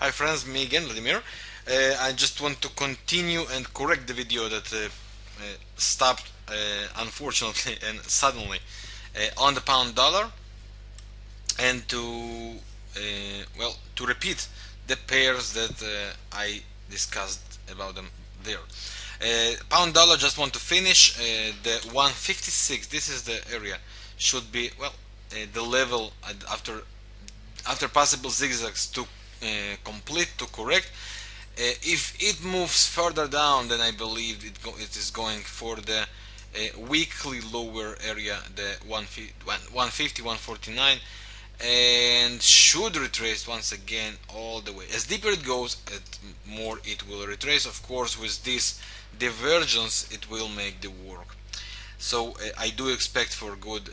Hi friends, me again, Vladimir. I just want to continue and correct the video that stopped, unfortunately and suddenly, on the pound dollar, and to repeat the pairs that I discussed about them there. Pound dollar, just want to finish the 156. This is the area, should be the level after possible zigzags to complete, to correct. If it moves further down, then I believe it is going for the weekly lower area, the 150, 149, and should retrace once again all the way. As deeper it goes, more it will retrace. Of course, with this divergence, it will make the work. So I do expect for good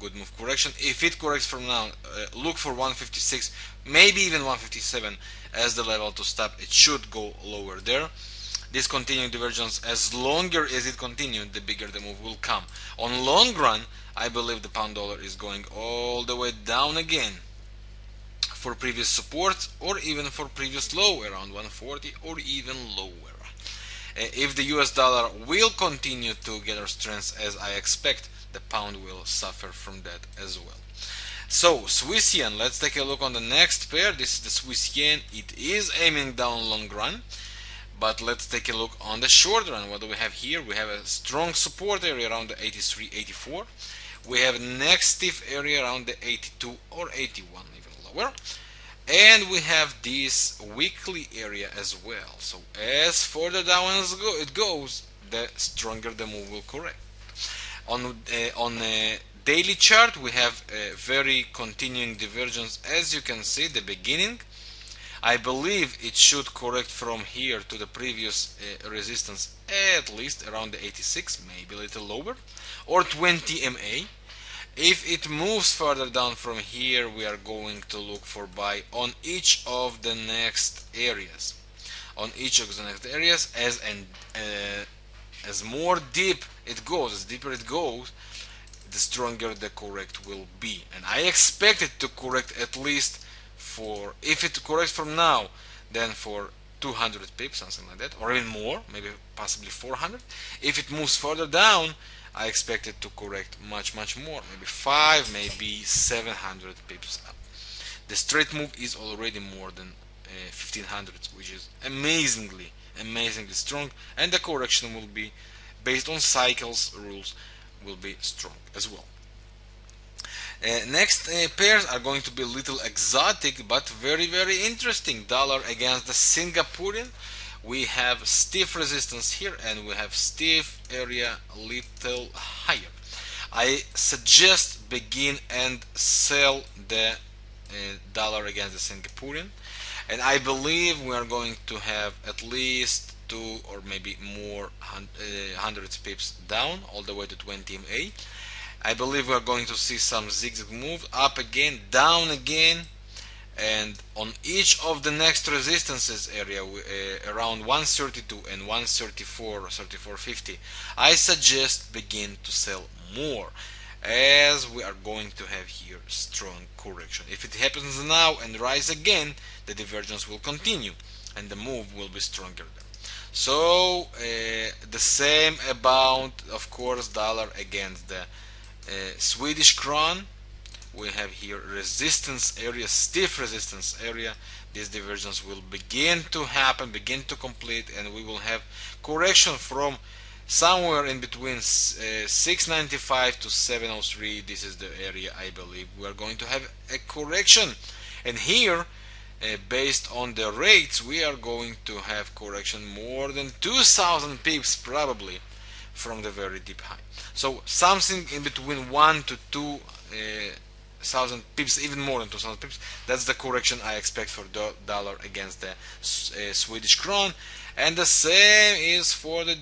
move correction. If it corrects from now, look for 156, maybe even 157 as the level to stop. It should go lower there. This continuing divergence, as longer as it continues, the bigger the move will come. On long run, I believe the pound dollar is going all the way down again for previous support, or even for previous low around 140, or even lower. If the US dollar will continue to gather strength as I expect, the pound will suffer from that as well. So Swiss yen, let's take a look on the next pair. This is the Swiss yen. It is aiming down long run, but let's take a look on the short run. What do we have here? We have a strong support area around the 83, 84. We have a next stiff area around the 82 or 81, even lower. And we have this weekly area as well. So as further down it goes, the stronger the move will correct. On a daily chart, we have a very continuing divergence. As you can see, the beginning, I believe it should correct from here to the previous resistance, at least around the 86, maybe a little lower, or 20 MA. If it moves further down from here, we are going to look for buy on each of the next areas. On each of the next areas, as more deep it goes, as deeper it goes, the stronger the correct will be. And I expect it to correct at least for, if it corrects from now, then for 200 pips, something like that, or even more, maybe possibly 400. If it moves further down, I expect it to correct much more, maybe 5, maybe 700 pips up. The straight move is already more than 1500, which is amazingly strong, and the correction will be based on cycles rules, will be strong as well. Next pairs are going to be a little exotic, but very interesting. Dollar against the Singaporean. We have stiff resistance here, and we have stiff area a little higher. I suggest begin and sell the dollar against the Singaporean, and I believe we are going to have at least 2 or maybe more hundreds pips down all the way to 20 MA. I believe we are going to see some zigzag move up again, down again, and on each of the next resistances area around 132 and 134 or 34.50, I suggest begin to sell more, as we are going to have here strong correction. If it happens now and rise again, the divergence will continue and the move will be stronger then. So the same about, of course, dollar against the Swedish krona. We have here resistance area, stiff resistance area. This divergence will begin to happen, begin to complete, and we will have correction from somewhere in between 695 to 703. This is the area I believe we are going to have a correction, and here based on the rates, we are going to have correction more than 2000 pips probably from the very deep high. So something in between 1 to 2 thousand pips, even more than 2000 pips. That's the correction I expect for the dollar against the Swedish krona, and the same is for the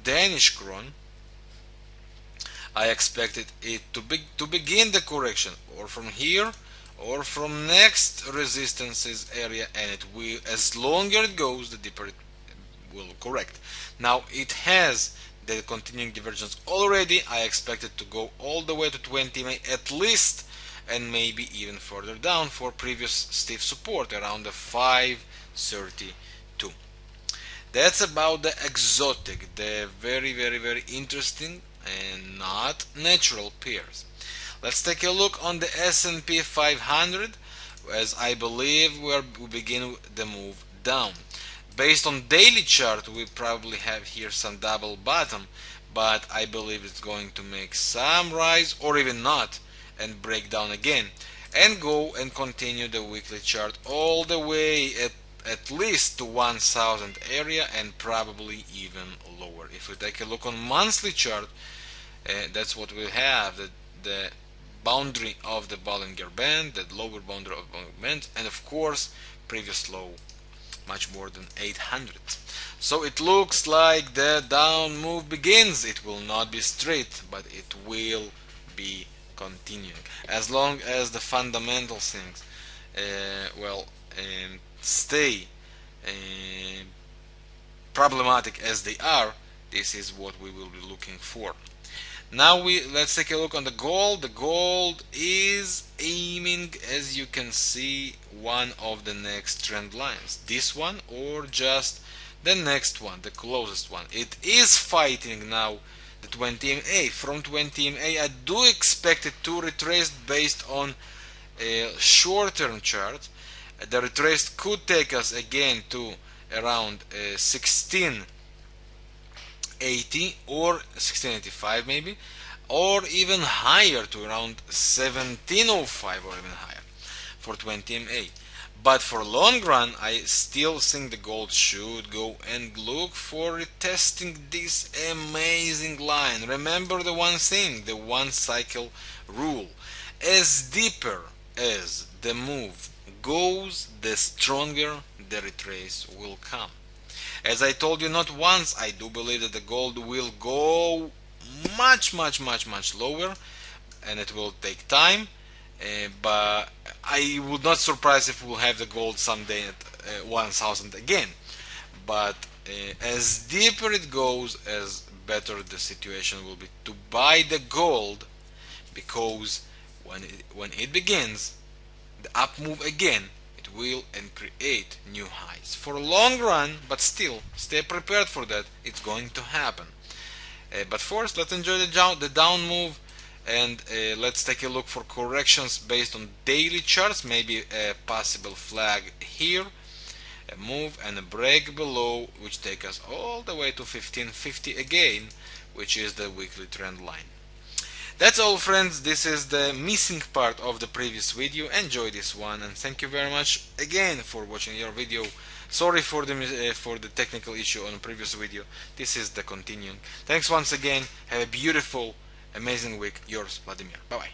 Danish krona. I expected it to begin the correction, or from here, or from next resistances area, and it will, as longer it goes, the deeper it will correct. Now it has the continuing divergence already. I expect it to go all the way to 20 MA at least, and maybe even further down for previous stiff support around the 532. That's about the exotic, the very interesting and not natural pairs. Let's take a look on the S&P 500, as I believe we begin the move down. Based on daily chart, we probably have here some double bottom, but I believe it's going to make some rise or even not and break down again and go and continue the weekly chart all the way at least to 1000 area and probably even lower. If we take a look on monthly chart, that's what we have, the boundary of the Bollinger Band, the lower boundary of the Bollinger Band, and of course previous low much more than 800. So it looks like the down move begins. It will not be straight, but it will be continuing as long as the fundamental things stay problematic as they are. This is what we will be looking for. Now let's take a look on the gold. The gold is aiming, as you can see, one of the next trend lines. This one or just the next one, the closest one. It is fighting now the 20 MA. From 20 MA I do expect it to retrace based on a short-term chart. The retrace could take us again to around 1680 or 1685 maybe, or even higher to around 1705 or even higher for 20 MA. But for long run, I still think the gold should go and look for retesting this amazing line. Remember the one thing, the one cycle rule. As deeper as the move goes, the stronger the retrace will come. As I told you not once, I do believe that the gold will go much lower, and it will take time, but I would not surprise if we'll have the gold someday at 1000 again. But as deeper it goes, as better the situation will be to buy the gold, because when it begins the up move again, it will and create new highs for a long run. But still, stay prepared for that. It's going to happen. But first, let's enjoy the down move, and let's take a look for corrections based on daily charts. Maybe a possible flag here, a move and a break below, which take us all the way to 1550 again, which is the weekly trend line. That's all, friends. This is the missing part of the previous video. Enjoy this one, and thank you very much again for watching your video. Sorry for the technical issue on the previous video. This is the continuing. Thanks once again. Have a beautiful, amazing week. Yours, Vladimir. Bye bye.